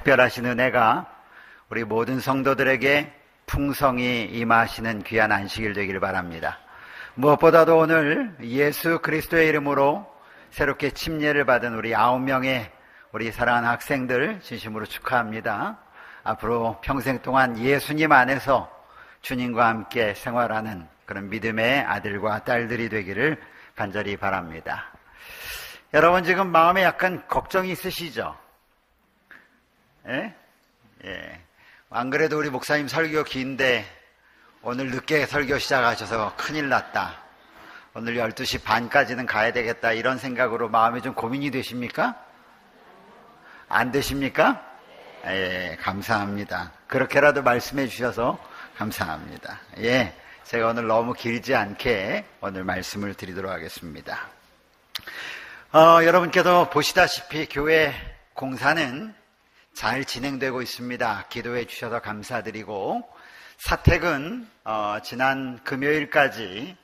특별하신 은혜가 우리 모든 성도들에게 풍성히 임하시는 귀한 안식일 되기를 바랍니다. 무엇보다도 오늘 예수 그리스도의 이름으로 새롭게 침례를 받은 우리 9명의 우리 사랑하는 학생들 진심으로 축하합니다. 앞으로 평생 동안 예수님 안에서 주님과 함께 생활하는 그런 믿음의 아들과 딸들이 되기를 간절히 바랍니다. 여러분 지금 마음에 약간 걱정이 있으시죠? 예? 예. 안 그래도 우리 목사님 설교 긴데 오늘 늦게 설교 시작하셔서 큰일 났다. 오늘 12시 반까지는 가야 되겠다. 이런 생각으로 마음에 좀 고민이 되십니까? 안 되십니까? 예, 감사합니다. 그렇게라도 말씀해 주셔서 감사합니다. 예, 제가 오늘 너무 길지 않게 오늘 말씀을 드리도록 하겠습니다. 여러분께서 보시다시피 교회 공사는 잘 진행되고 있습니다. 기도해 주셔서 감사드리고, 사택은 지난 금요일까지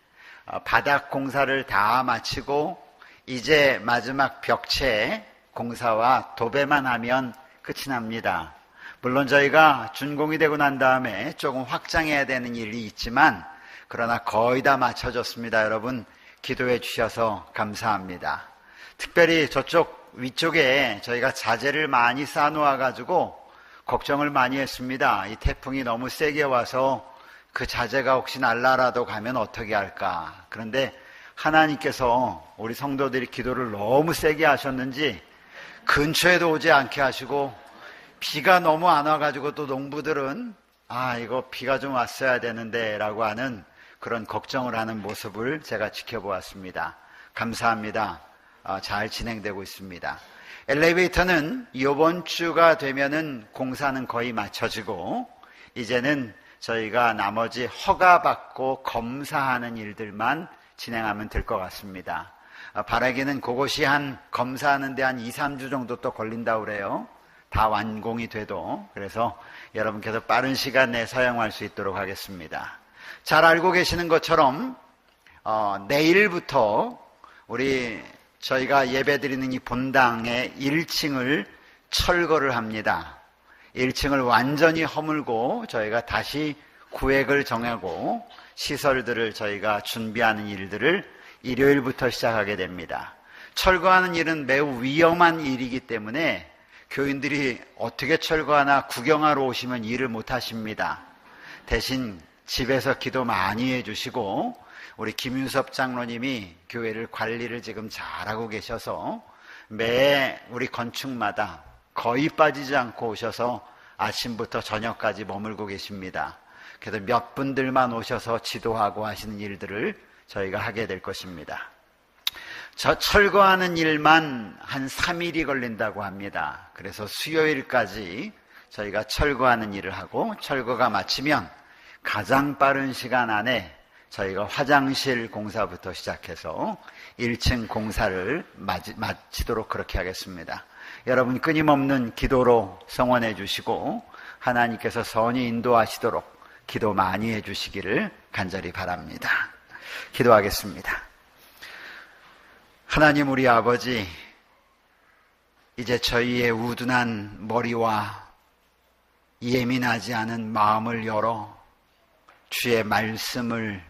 바닥 공사를 다 마치고 이제 마지막 벽체 공사와 도배만 하면 끝이 납니다. 물론 저희가 준공이 되고 난 다음에 조금 확장해야 되는 일이 있지만 그러나 거의 다 마쳐졌습니다. 여러분 기도해 주셔서 감사합니다. 특별히 저쪽 위쪽에 저희가 자재를 많이 쌓아놓아 가지고 걱정을 많이 했습니다. 이 태풍이 너무 세게 와서 그 자재가 혹시 날라라도 가면 어떻게 할까. 그런데 하나님께서 우리 성도들이 기도를 너무 세게 하셨는지 근처에도 오지 않게 하시고, 비가 너무 안 와가지고 또 농부들은 이거 비가 좀 왔어야 되는데 라고 하는 그런 걱정을 하는 모습을 제가 지켜보았습니다. 감사합니다. 잘 진행되고 있습니다. 엘리베이터는 이번 주가 되면은 공사는 거의 마쳐지고 이제는 저희가 나머지 허가받고 검사하는 일들만 진행하면 될 것 같습니다. 바라기는 그것이 검사하는데 한 2, 3주 정도 또 걸린다고 그래요. 다 완공이 돼도. 그래서 여러분께서 빠른 시간 내에 사용할 수 있도록 하겠습니다. 잘 알고 계시는 것처럼 내일부터 저희가 예배드리는 이 본당의 1층을 철거를 합니다. 1층을 완전히 허물고 저희가 다시 구획을 정하고 시설들을 저희가 준비하는 일들을 일요일부터 시작하게 됩니다. 철거하는 일은 매우 위험한 일이기 때문에 교인들이 어떻게 철거하나 구경하러 오시면 일을 못 하십니다. 대신 집에서 기도 많이 해주시고 우리 김윤섭 장로님이 교회를 관리를 지금 잘하고 계셔서 매 우리 건축마다 거의 빠지지 않고 오셔서 아침부터 저녁까지 머물고 계십니다. 그래서 몇 분들만 오셔서 지도하고 하시는 일들을 저희가 하게 될 것입니다. 저 철거하는 일만 한 3일이 걸린다고 합니다. 그래서 수요일까지 저희가 철거하는 일을 하고 철거가 마치면 가장 빠른 시간 안에 저희가 화장실 공사부터 시작해서 1층 공사를 마치도록 그렇게 하겠습니다. 여러분 끊임없는 기도로 성원해 주시고 하나님께서 선히 인도하시도록 기도 많이 해 주시기를 간절히 바랍니다. 기도하겠습니다. 하나님 우리 아버지, 이제 저희의 우둔한 머리와 예민하지 않은 마음을 열어 주의 말씀을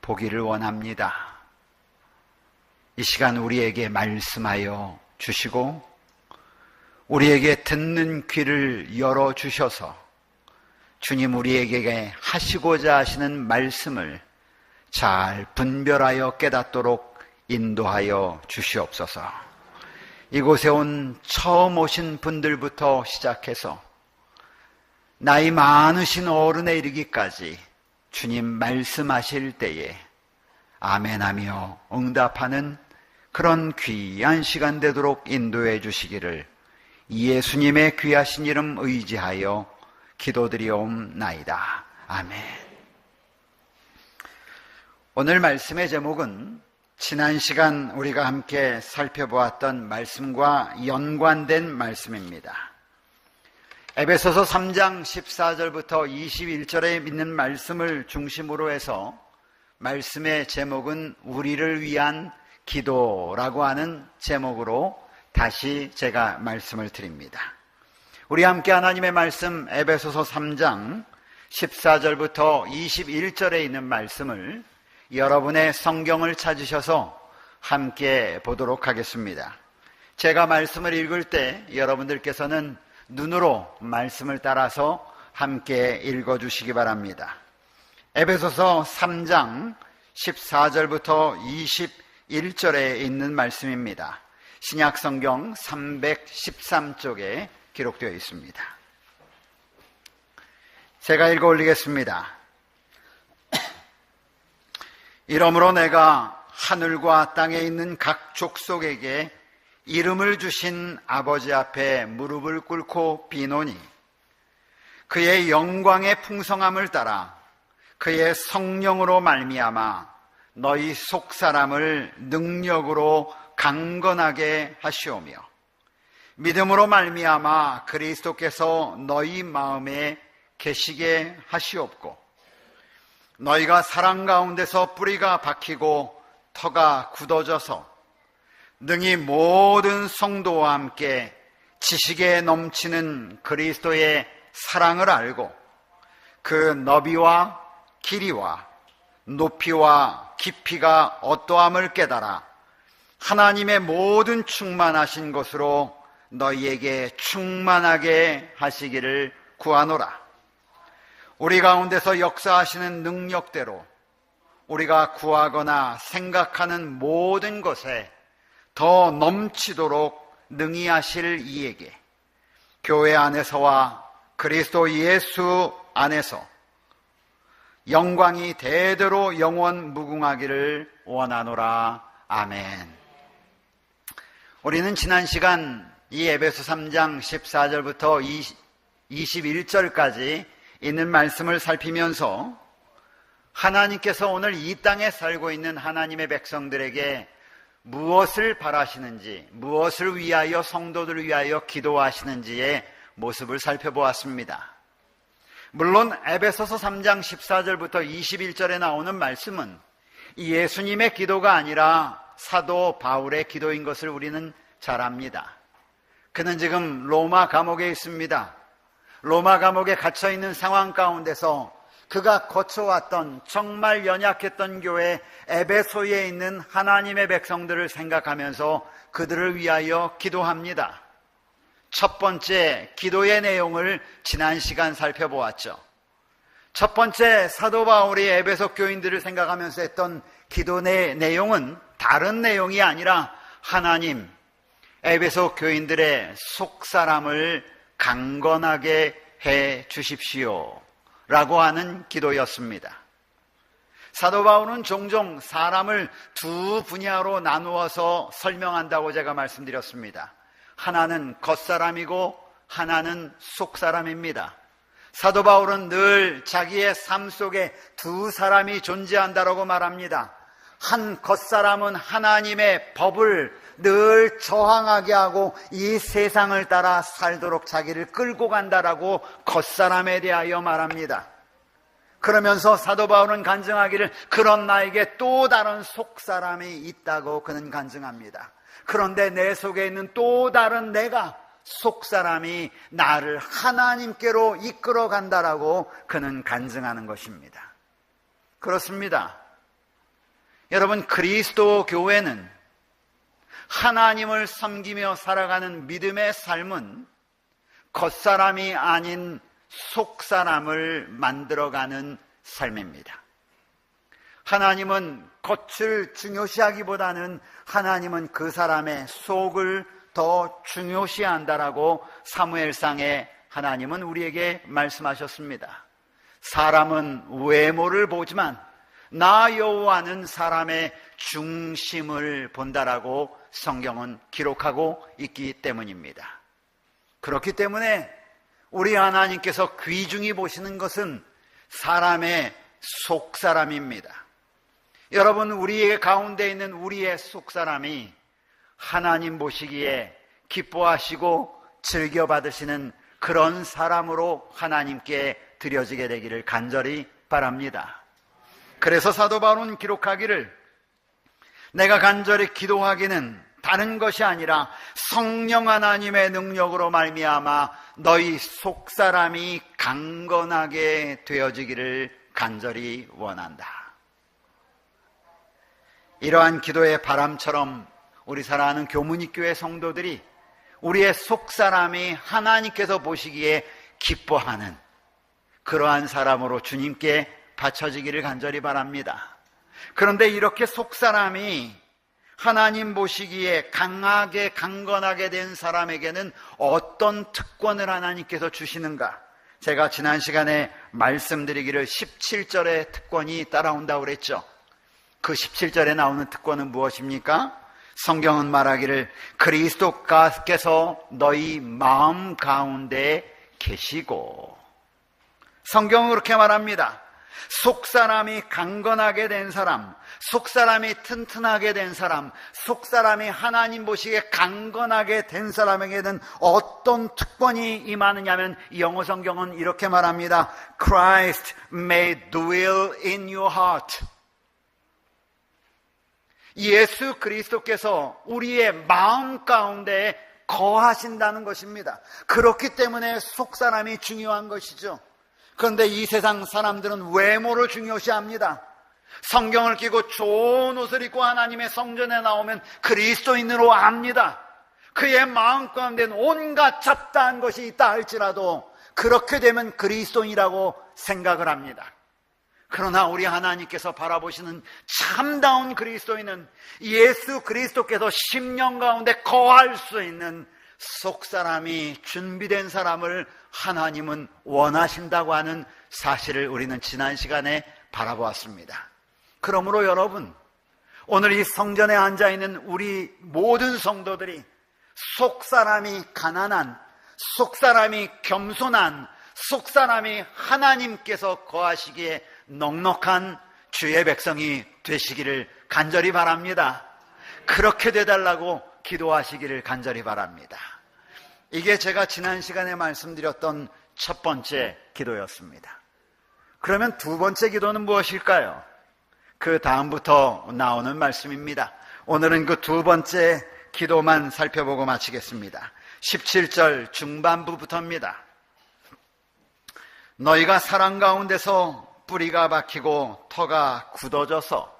보기를 원합니다. 이 시간 우리에게 말씀하여 주시고 우리에게 듣는 귀를 열어주셔서 주님 우리에게 하시고자 하시는 말씀을 잘 분별하여 깨닫도록 인도하여 주시옵소서. 이곳에 처음 오신 분들부터 시작해서 나이 많으신 어른에 이르기까지 주님 말씀하실 때에 아멘하며 응답하는 그런 귀한 시간 되도록 인도해 주시기를 예수님의 귀하신 이름 의지하여 기도드리옵나이다. 아멘. 오늘 말씀의 제목은 지난 시간 우리가 함께 살펴보았던 말씀과 연관된 말씀입니다. 에베소서 3장 14절부터 21절에 있는 말씀을 중심으로 해서 말씀의 제목은 우리를 위한 기도라고 하는 제목으로 다시 제가 말씀을 드립니다. 우리 함께 하나님의 말씀 에베소서 3장 14절부터 21절에 있는 말씀을 여러분의 성경을 찾으셔서 함께 보도록 하겠습니다. 제가 말씀을 읽을 때 여러분들께서는 눈으로 말씀을 따라서 함께 읽어주시기 바랍니다. 에베소서 3장 14절부터 21절에 있는 말씀입니다. 신약성경 313쪽에 기록되어 있습니다. 제가 읽어 올리겠습니다. 이러므로 내가 하늘과 땅에 있는 각 족속에게 이름을 주신 아버지 앞에 무릎을 꿇고 비노니 그의 영광의 풍성함을 따라 그의 성령으로 말미암아 너희 속사람을 능력으로 강건하게 하시오며 믿음으로 말미암아 그리스도께서 너희 마음에 계시게 하시옵고 너희가 사랑 가운데서 뿌리가 박히고 터가 굳어져서 능히 모든 성도와 함께 지식에 넘치는 그리스도의 사랑을 알고 그 너비와 길이와 높이와 깊이가 어떠함을 깨달아 하나님의 모든 충만하신 것으로 너희에게 충만하게 하시기를 구하노라. 우리 가운데서 역사하시는 능력대로 우리가 구하거나 생각하는 모든 것에 더 넘치도록 능히 하실 이에게 교회 안에서와 그리스도 예수 안에서 영광이 대대로 영원 무궁하기를 원하노라. 아멘. 우리는 지난 시간 이 에베소 3장 14절부터 21절까지 있는 말씀을 살피면서 하나님께서 오늘 이 땅에 살고 있는 하나님의 백성들에게 무엇을 바라시는지, 무엇을 위하여 성도들을 위하여 기도하시는지의 모습을 살펴보았습니다. 물론 에베소서 3장 14절부터 21절에 나오는 말씀은 예수님의 기도가 아니라 사도 바울의 기도인 것을 우리는 잘 압니다. 그는 지금 로마 감옥에 있습니다. 로마 감옥에 갇혀있는 상황 가운데서 그가 거쳐왔던 정말 연약했던 교회 에베소에 있는 하나님의 백성들을 생각하면서 그들을 위하여 기도합니다. 첫 번째 기도의 내용을 지난 시간 살펴보았죠. 첫 번째 사도 바울이 에베소 교인들을 생각하면서 했던 기도의 내용은 다른 내용이 아니라 하나님, 에베소 교인들의 속사람을 강건하게 해 주십시오 라고 하는 기도였습니다. 사도 바울은 종종 사람을 두 분야로 나누어서 설명한다고 제가 말씀드렸습니다. 하나는 겉사람이고 하나는 속사람입니다. 사도 바울은 늘 자기의 삶 속에 두 사람이 존재한다라고 말합니다. 한 겉사람은 하나님의 법을 늘 저항하게 하고 이 세상을 따라 살도록 자기를 끌고 간다라고 겉사람에 대하여 말합니다. 그러면서 사도 바울은 간증하기를 그런 나에게 또 다른 속사람이 있다고 그는 간증합니다. 그런데 내 속에 있는 또 다른 내가 속사람이 나를 하나님께로 이끌어 간다라고 그는 간증하는 것입니다. 그렇습니다. 여러분, 그리스도 교회는 하나님을 섬기며 살아가는 믿음의 삶은 겉사람이 아닌 속사람을 만들어가는 삶입니다. 하나님은 겉을 중요시하기보다는 하나님은 그 사람의 속을 더 중요시한다라고 사무엘상에 하나님은 우리에게 말씀하셨습니다. 사람은 외모를 보지만 나 여호와는 사람의 중심을 본다라고 성경은 기록하고 있기 때문입니다. 그렇기 때문에 우리 하나님께서 귀중히 보시는 것은 사람의 속사람입니다. 여러분, 우리의 가운데 있는 우리의 속사람이 하나님 보시기에 기뻐하시고 즐겨받으시는 그런 사람으로 하나님께 드려지게 되기를 간절히 바랍니다. 그래서 사도 바울은 기록하기를 내가 간절히 기도하기는 다른 것이 아니라 성령 하나님의 능력으로 말미암아 너희 속사람이 강건하게 되어지기를 간절히 원한다. 이러한 기도의 바람처럼 우리 사랑하는 교문이교회 성도들이 우리의 속사람이 하나님께서 보시기에 기뻐하는 그러한 사람으로 주님께 바쳐지기를 간절히 바랍니다. 그런데 이렇게 속사람이 하나님 보시기에 강하게 강건하게 된 사람에게는 어떤 특권을 하나님께서 주시는가? 제가 지난 시간에 말씀드리기를 17절의 특권이 따라온다고 그랬죠. 그 17절에 나오는 특권은 무엇입니까? 성경은 말하기를 그리스도께서 너희 마음 가운데 계시고, 성경은 그렇게 말합니다. 속사람이 강건하게 된 사람, 속사람이 튼튼하게 된 사람, 속사람이 하나님 보시기에 강건하게 된 사람에게는 어떤 특권이 임하느냐면 영어 성경은 이렇게 말합니다. Christ may dwell in your heart. 예수 그리스도께서 우리의 마음 가운데 거하신다는 것입니다. 그렇기 때문에 속사람이 중요한 것이죠. 그런데 이 세상 사람들은 외모를 중요시합니다. 성경을 끼고 좋은 옷을 입고 하나님의 성전에 나오면 그리스도인으로 압니다. 그의 마음 가운데는 온갖 잡다한 것이 있다 할지라도 그렇게 되면 그리스도인이라고 생각을 합니다. 그러나 우리 하나님께서 바라보시는 참다운 그리스도인은 예수 그리스도께서 심령 가운데 거할 수 있는 속사람이 준비된 사람을 하나님은 원하신다고 하는 사실을 우리는 지난 시간에 바라보았습니다. 그러므로 여러분, 오늘 이 성전에 앉아있는 우리 모든 성도들이 속사람이 가난한, 속사람이 겸손한, 속사람이 하나님께서 거하시기에 넉넉한 주의 백성이 되시기를 간절히 바랍니다. 그렇게 되달라고 기도하시기를 간절히 바랍니다. 이게 제가 지난 시간에 말씀드렸던 첫 번째 기도였습니다. 그러면 두 번째 기도는 무엇일까요? 그 다음부터 나오는 말씀입니다. 오늘은 그 두 번째 기도만 살펴보고 마치겠습니다. 17절 중반부부터입니다. 너희가 사랑 가운데서 뿌리가 박히고 터가 굳어져서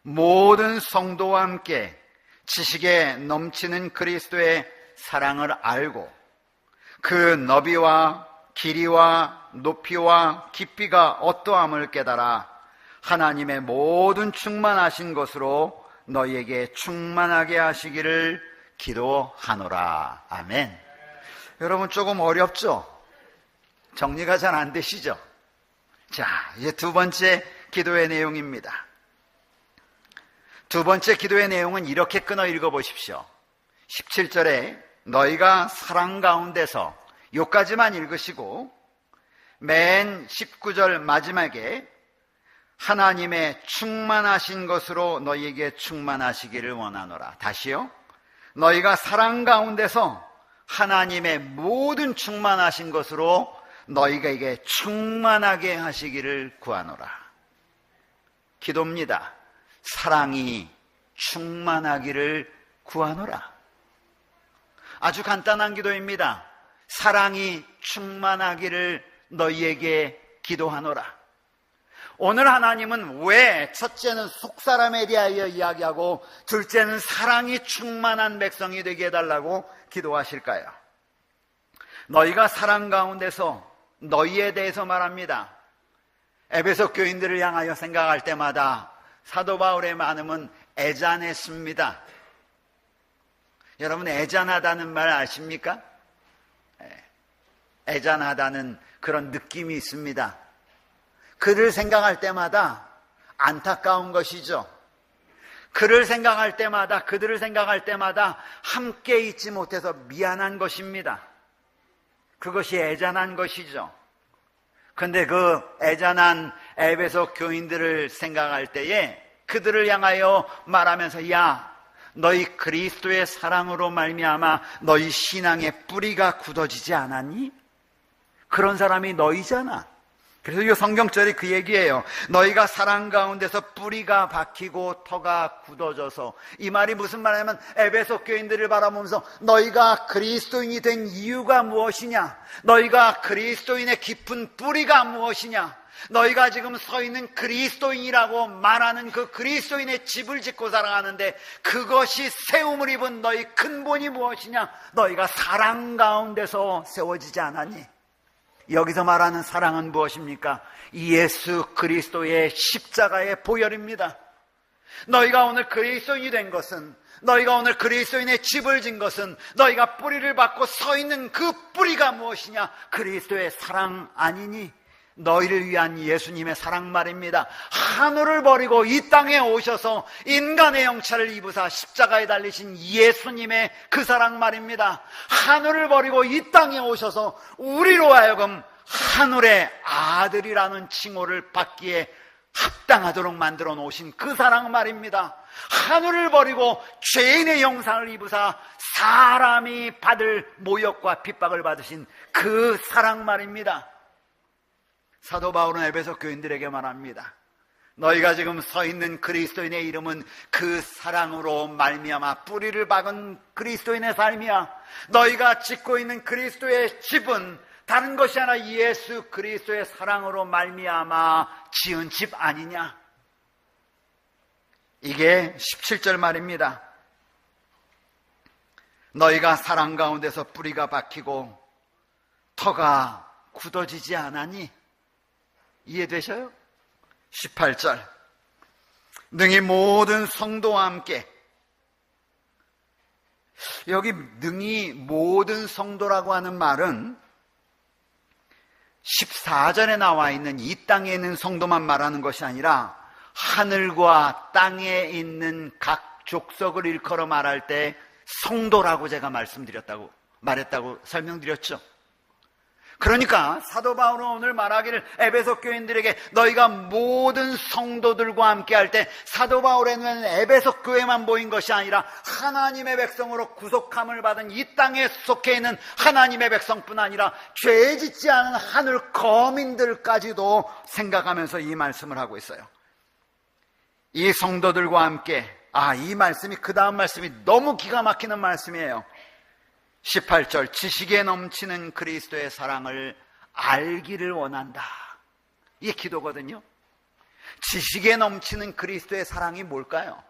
모든 성도와 함께 지식에 넘치는 그리스도의 사랑을 알고 그 너비와 길이와 높이와 깊이가 어떠함을 깨달아 하나님의 모든 충만하신 것으로 너희에게 충만하게 하시기를 기도하노라. 아멘. 여러분, 조금 어렵죠? 정리가 잘 안 되시죠? 자, 이제 두 번째 기도의 내용입니다. 두 번째 기도의 내용은 이렇게 끊어 읽어보십시오. 17절에 너희가 사랑 가운데서, 요까지만 읽으시고 맨 19절 마지막에 하나님의 충만하신 것으로 너희에게 충만하시기를 원하노라. 다시요. 너희가 사랑 가운데서 하나님의 모든 충만하신 것으로 너희에게 충만하게 하시기를 구하노라. 기도입니다. 사랑이 충만하기를 구하노라. 아주 간단한 기도입니다. 사랑이 충만하기를 너희에게 기도하노라. 오늘 하나님은 왜 첫째는 속사람에 대하여 이야기하고 둘째는 사랑이 충만한 백성이 되게 해달라고 기도하실까요? 너희가 사랑 가운데서, 너희에 대해서 말합니다. 에베소 교인들을 향하여 생각할 때마다 사도 바울의 마음은 애잔했습니다. 여러분, 애잔하다는 말 아십니까? 애잔하다는 그런 느낌이 있습니다. 그를 생각할 때마다 안타까운 것이죠. 그를 생각할 때마다, 그들을 생각할 때마다 함께 있지 못해서 미안한 것입니다. 그것이 애잔한 것이죠. 그런데 그 애잔한 에베소 교인들을 생각할 때에 그들을 향하여 말하면서, 야, 너희 그리스도의 사랑으로 말미암아 너희 신앙의 뿌리가 굳어지지 않았니? 그런 사람이 너희잖아. 그래서 이 성경절이 그 얘기예요. 너희가 사랑 가운데서 뿌리가 박히고 터가 굳어져서. 이 말이 무슨 말이냐면 에베소 교인들을 바라보면서 너희가 그리스도인이 된 이유가 무엇이냐, 너희가 그리스도인의 깊은 뿌리가 무엇이냐, 너희가 지금 서 있는 그리스도인이라고 말하는 그 그리스도인의 집을 짓고 살아가는데 그것이 세움을 입은 너희 근본이 무엇이냐, 너희가 사랑 가운데서 세워지지 않았니? 여기서 말하는 사랑은 무엇입니까? 예수 그리스도의 십자가의 보혈입니다. 너희가 오늘 그리스도인이 된 것은, 너희가 오늘 그리스도인의 집을 진 것은, 너희가 뿌리를 받고 서 있는 그 뿌리가 무엇이냐? 그리스도의 사랑 아니니? 너희를 위한 예수님의 사랑 말입니다. 하늘을 버리고 이 땅에 오셔서 인간의 형체를 입으사 십자가에 달리신 예수님의 그 사랑 말입니다. 하늘을 버리고 이 땅에 오셔서 우리로 하여금 하늘의 아들이라는 칭호를 받기에 합당하도록 만들어 놓으신 그 사랑 말입니다. 하늘을 버리고 죄인의 형상을 입으사 사람이 받을 모욕과 핍박을 받으신 그 사랑 말입니다. 사도 바울은 에베소 교인들에게 말합니다. 너희가 지금 서 있는 그리스도인의 이름은 그 사랑으로 말미암아 뿌리를 박은 그리스도인의 삶이야. 너희가 짓고 있는 그리스도의 집은 다른 것이 아니라 예수 그리스도의 사랑으로 말미암아 지은 집 아니냐? 이게 17절 말입니다. 너희가 사랑 가운데서 뿌리가 박히고 터가 굳어지지 않았니? 이해되셔요? 18절 능히 모든 성도와 함께. 여기 능히 모든 성도라고 하는 말은 14절에 나와 있는 이 땅에 있는 성도만 말하는 것이 아니라 하늘과 땅에 있는 각 족속을 일컬어 말할 때 성도라고 제가 말했다고 설명드렸죠. 그러니까 사도 바울은 오늘 말하기를 에베소 교인들에게 너희가 모든 성도들과 함께 할 때 사도 바울에는 에베소 교회만 보인 것이 아니라 하나님의 백성으로 구속함을 받은 이 땅에 속해 있는 하나님의 백성뿐 아니라 죄 짓지 않은 하늘 거민들까지도 생각하면서 이 말씀을 하고 있어요. 이 성도들과 함께, 이 말씀이, 그 다음 말씀이 너무 기가 막히는 말씀이에요. 18절 지식에 넘치는 그리스도의 사랑을 알기를 원한다. 이게 기도거든요. 지식에 넘치는 그리스도의 사랑이 뭘까요?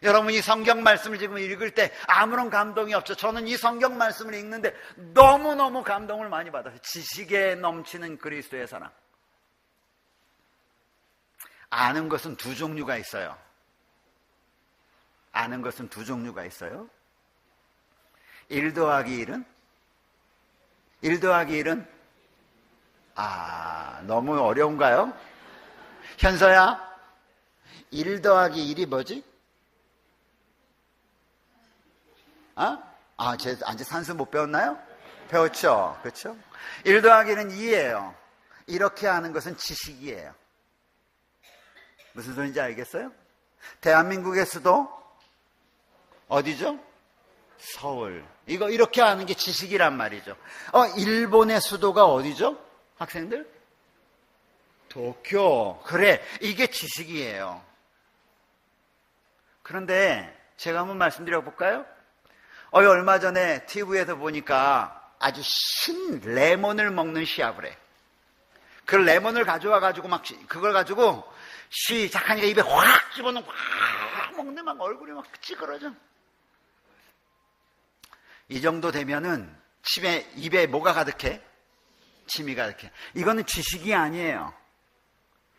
여러분 이 성경 말씀을 지금 읽을 때 아무런 감동이 없죠. 저는 이 성경 말씀을 읽는데 너무너무 감동을 많이 받아요. 지식에 넘치는 그리스도의 사랑. 아는 것은 두 종류가 있어요. 아는 것은 두 종류가 있어요. 1 더하기 1은? 1 더하기 1은? 너무 어려운가요? 현서야, 1 더하기 1이 뭐지? 제 아직 산수 못 배웠나요? 배웠죠? 그렇죠? 1 더하기 1은 2예요. 이렇게 하는 것은 지식이에요. 무슨 소리인지 알겠어요? 대한민국의 수도 어디죠? 서울. 이거 이렇게 하는 게 지식이란 말이죠. 일본의 수도가 어디죠? 학생들? 도쿄. 그래, 이게 지식이에요. 그런데 제가 한번 말씀드려 볼까요? 얼마 전에 TV에서 보니까 아주 신 레몬을 먹는 시합을 해. 그 레몬을 가져와 가지고 막 그걸 가지고 시작 하니까 입에 확 집어넣고 확 먹는데 막 얼굴이 막 찌그러져. 이 정도 되면은 입에 뭐가 가득해? 침이 가득해. 이거는 지식이 아니에요.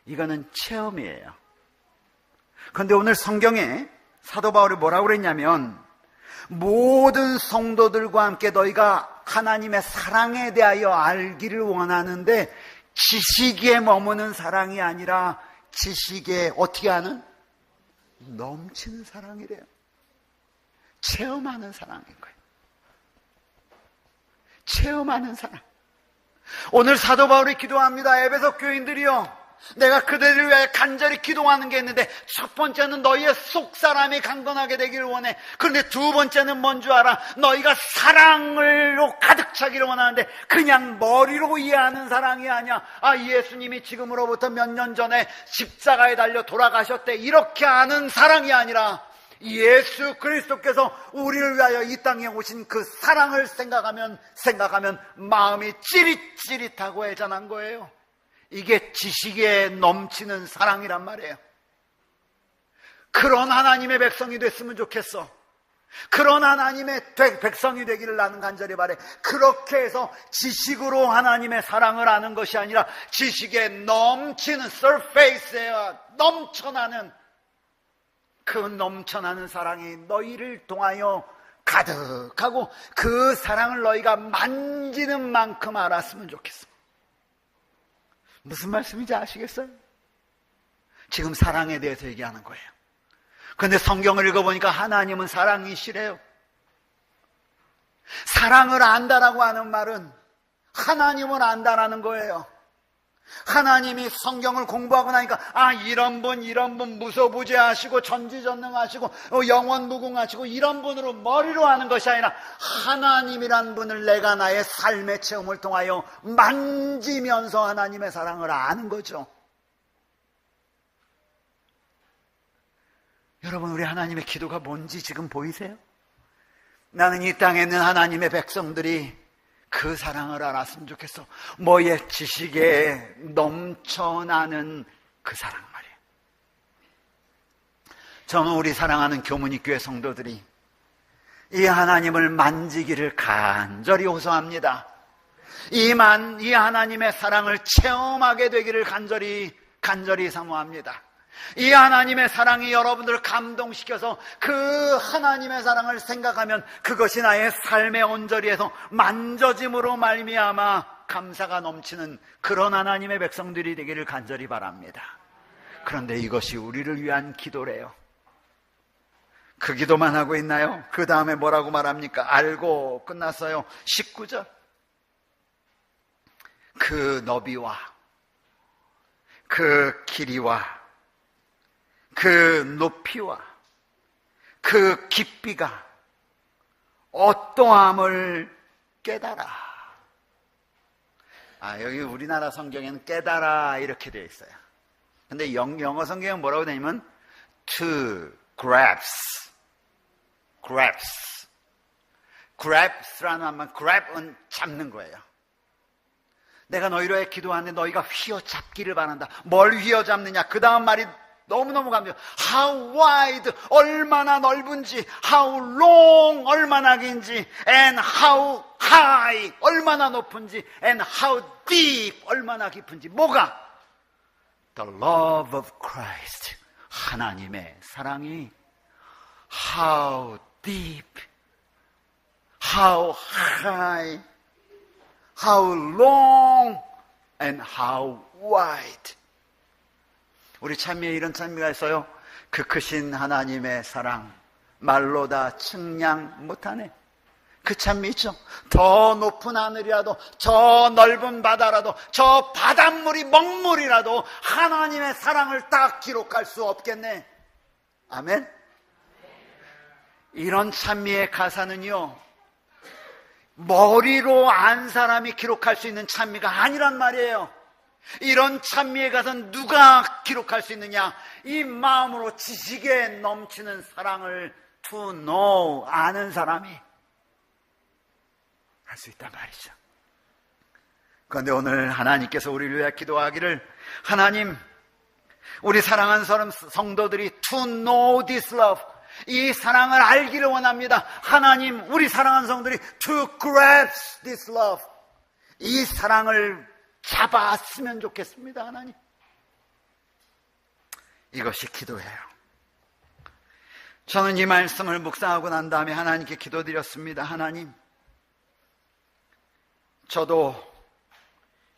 이거는 체험이에요. 그런데 오늘 성경에 사도 바울이 뭐라고 그랬냐면 모든 성도들과 함께 너희가 하나님의 사랑에 대하여 알기를 원하는데 지식에 머무는 사랑이 아니라 지식에 어떻게 하는? 넘치는 사랑이래요. 체험하는 사랑인 거예요. 체험하는 사람. 오늘 사도 바울이 기도합니다. 에베소 교인들이요, 내가 그들을 위해 간절히 기도하는 게 있는데, 첫 번째는 너희의 속사람이 강건하게 되기를 원해. 그런데 두 번째는 뭔 줄 알아? 너희가 사랑으로 가득 차기를 원하는데, 그냥 머리로 이해하는 사랑이 아니야. 예수님이 지금으로부터 몇 년 전에 십자가에 달려 돌아가셨대, 이렇게 하는 사랑이 아니라, 예수 그리스도께서 우리를 위하여 이 땅에 오신 그 사랑을 생각하면 마음이 찌릿찌릿하고 애잔한 거예요. 이게 지식에 넘치는 사랑이란 말이에요. 그런 하나님의 백성이 됐으면 좋겠어. 그런 하나님의 백성이 되기를 나는 간절히 바래. 그렇게 해서 지식으로 하나님의 사랑을 아는 것이 아니라 지식에 넘치는 surface에 넘쳐나는 그 넘쳐나는 사랑이 너희를 통하여 가득하고 그 사랑을 너희가 만지는 만큼 알았으면 좋겠어. 무슨 말씀인지 아시겠어요? 지금 사랑에 대해서 얘기하는 거예요. 그런데 성경을 읽어보니까 하나님은 사랑이시래요. 사랑을 안다라고 하는 말은 하나님을 안다라는 거예요. 하나님이 성경을 공부하고 나니까 이런 분 무소부재하시고 전지전능하시고 영원무궁하시고 이런 분으로 머리로 하는 것이 아니라 하나님이란 분을 내가 나의 삶의 체험을 통하여 만지면서 하나님의 사랑을 아는 거죠. 여러분, 우리 하나님의 기도가 뭔지 지금 보이세요? 나는 이 땅에 있는 하나님의 백성들이 그 사랑을 알았으면 좋겠어. 뭐의 지식에 넘쳐나는 그 사랑 말이에요. 저는 우리 사랑하는 교문이교회 성도들이 이 하나님을 만지기를 간절히 호소합니다. 이 하나님의 사랑을 체험하게 되기를 간절히 사모합니다. 이 하나님의 사랑이 여러분들을 감동시켜서 그 하나님의 사랑을 생각하면 그것이 나의 삶의 온전히에서 만져짐으로 말미암아 감사가 넘치는 그런 하나님의 백성들이 되기를 간절히 바랍니다. 그런데 이것이 우리를 위한 기도래요. 그 기도만 하고 있나요? 그 다음에 뭐라고 말합니까? 알고 끝났어요. 19절. 그 너비와 그 길이와 그 높이와 그 깊이가 어떠함을 깨달아. 여기 우리나라 성경에는 깨달아 이렇게 되어 있어요. 근데 영어 성경은 뭐라고 되냐면 to grasps라는 말, grab은 잡는 거예요. 내가 너희로 해 기도하는데 너희가 휘어잡기를 바란다. 뭘 휘어잡느냐? 그 다음 말이 너무너무 감격. How wide, 얼마나 넓은지, how long, 얼마나 긴지, and how high, 얼마나 높은지, and how deep, 얼마나 깊은지. 뭐가? The love of Christ, 하나님의 사랑이 how deep, how high, how long, and how wide. 우리 찬미에 이런 찬미가 있어요. 그 크신 하나님의 사랑 말로 다 측량 못하네. 그 찬미 있죠. 더 높은 하늘이라도, 저 넓은 바다라도, 저 바닷물이 먹물이라도 하나님의 사랑을 딱 기록할 수 없겠네. 아멘. 이런 찬미의 가사는요, 머리로 안 사람이 기록할 수 있는 찬미가 아니란 말이에요. 이런 찬미에 가서 누가 기록할 수 있느냐? 이 마음으로 지식에 넘치는 사랑을 to know, 아는 사람이 할 수 있단 말이죠. 그런데 오늘 하나님께서 우리를 위해 기도하기를, 하나님, 우리 사랑하는 성도들이 to know this love, 이 사랑을 알기를 원합니다. 하나님, 우리 사랑하는 성도들이 to grasp this love, 이 사랑을 잡았으면 좋겠습니다. 하나님, 이것이 기도예요. 저는 이 말씀을 묵상하고 난 다음에 하나님께 기도드렸습니다. 하나님, 저도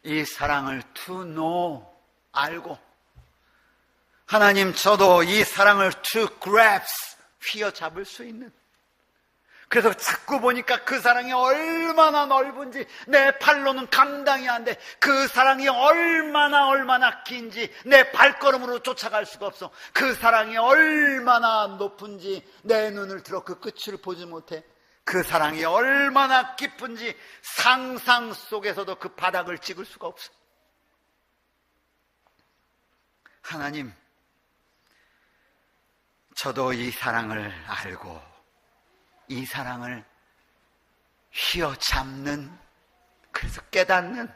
이 사랑을 to know, 알고, 하나님, 저도 이 사랑을 to grasp, 휘어잡을 수 있는 그래서 자꾸 보니까 그 사랑이 얼마나 넓은지 내 팔로는 감당이 안 돼. 그 사랑이 얼마나 긴지 내 발걸음으로 쫓아갈 수가 없어. 그 사랑이 얼마나 높은지 내 눈을 들어 그 끝을 보지 못해. 그 사랑이 얼마나 깊은지 상상 속에서도 그 바닥을 찍을 수가 없어. 하나님, 저도 이 사랑을 알고 이 사랑을 휘어잡는, 그래서 깨닫는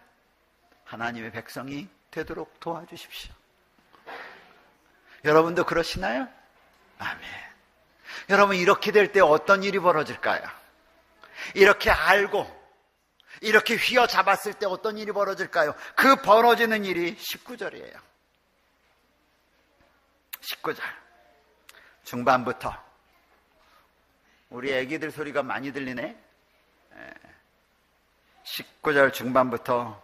하나님의 백성이 되도록 도와주십시오. 여러분도 그러시나요? 아멘. 여러분, 이렇게 될 때 어떤 일이 벌어질까요? 이렇게 알고 이렇게 휘어잡았을 때 어떤 일이 벌어질까요? 그 벌어지는 일이 19절이에요 19절 중반부터. 우리 애기들 소리가 많이 들리네. 19절 중반부터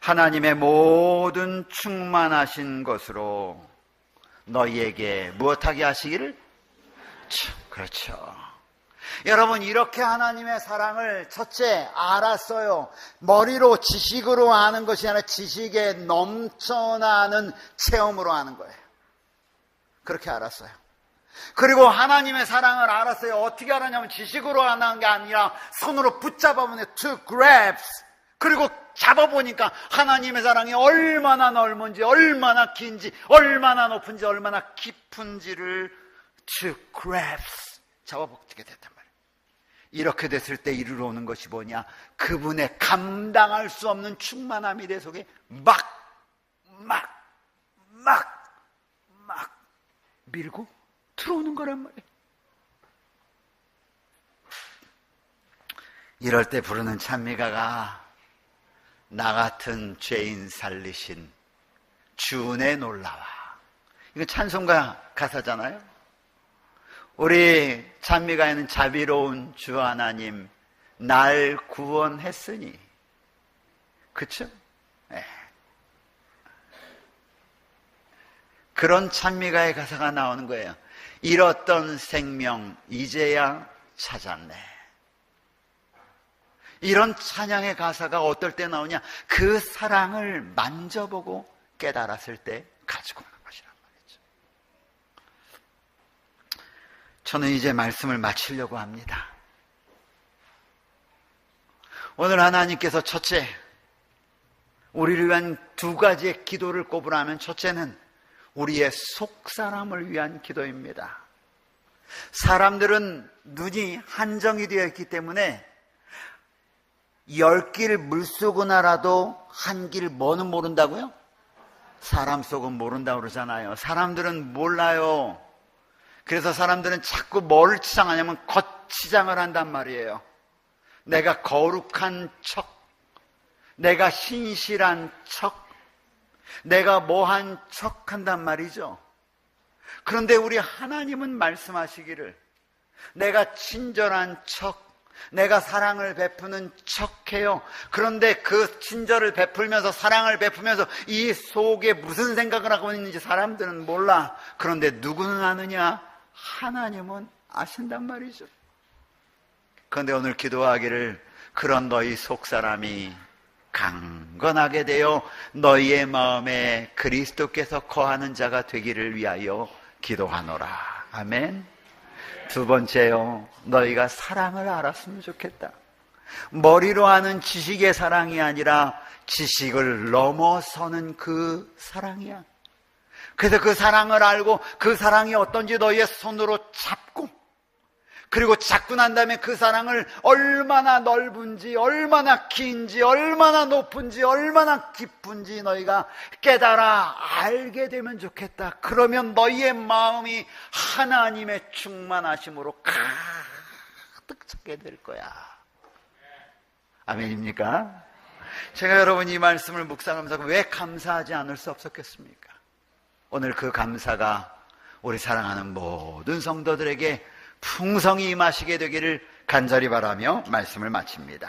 하나님의 모든 충만하신 것으로 너희에게 무엇하게 하시기를? 그렇죠. 여러분, 이렇게 하나님의 사랑을 첫째 알았어요. 머리로 지식으로 아는 것이 아니라 지식에 넘쳐나는 체험으로 아는 거예요. 그렇게 알았어요. 그리고 하나님의 사랑을 알았어요. 어떻게 알았냐면 지식으로 아는 게 아니라 손으로 붙잡아보니 to grasp. 그리고 잡아보니까 하나님의 사랑이 얼마나 넓은지, 얼마나 긴지, 얼마나 높은지, 얼마나 깊은지를 to grasp 잡아보게 됐단 말이에요. 이렇게 됐을 때 이르러 오는 것이 뭐냐? 그분의 감당할 수 없는 충만함이 내 속에 막 밀고 들어오는 거란 말이에요. 이럴 때 부르는 찬미가가 나 같은 죄인 살리신 주은혜 놀라와. 이거 찬송가 가사잖아요. 우리 찬미가에는 자비로운 주 하나님 날 구원했으니, 그쵸? 네. 그런 찬미가의 가사가 나오는 거예요. 잃었던 생명 이제야 찾았네. 이런 찬양의 가사가 어떨 때 나오냐? 그 사랑을 만져보고 깨달았을 때 가지고 오는 것이란 말이죠. 저는 이제 말씀을 마치려고 합니다. 오늘 하나님께서 첫째, 우리를 위한 두 가지의 기도를 꼽으라면 첫째는 우리의 속사람을 위한 기도입니다. 사람들은 눈이 한정이 되어 있기 때문에 10길 물속은 알아도 한 길 뭐는 모른다고요? 사람 속은 모른다고 그러잖아요. 사람들은 몰라요. 그래서 사람들은 자꾸 뭘 치장하냐면 겉치장을 한단 말이에요. 내가 거룩한 척, 내가 신실한 척, 내가 뭐한 척 한단 말이죠. 그런데 우리 하나님은 말씀하시기를 내가 친절한 척, 내가 사랑을 베푸는 척해요. 그런데 그 친절을 베풀면서 사랑을 베푸면서 이 속에 무슨 생각을 하고 있는지 사람들은 몰라. 그런데 누구는 아느냐? 하나님은 아신단 말이죠. 그런데 오늘 기도하기를 그런 너희 속사람이 강건하게 되어 너희의 마음에 그리스도께서 거하는 자가 되기를 위하여 기도하노라. 아멘. 두 번째요, 너희가 사랑을 알았으면 좋겠다. 머리로 아는 지식의 사랑이 아니라 지식을 넘어서는 그 사랑이야. 그래서 그 사랑을 알고 그 사랑이 어떤지 너희의 손으로 잡고, 그리고 잡고 난 다음에 그 사랑을 얼마나 넓은지, 얼마나 긴지, 얼마나 높은지, 얼마나 깊은지 너희가 깨달아 알게 되면 좋겠다. 그러면 너희의 마음이 하나님의 충만하심으로 가득 차게 될 거야. 아멘입니까? 제가 여러분 이 말씀을 묵상하면서 왜 감사하지 않을 수 없었겠습니까? 오늘 그 감사가 우리 사랑하는 모든 성도들에게 풍성히 임하시게 되기를 간절히 바라며 말씀을 마칩니다.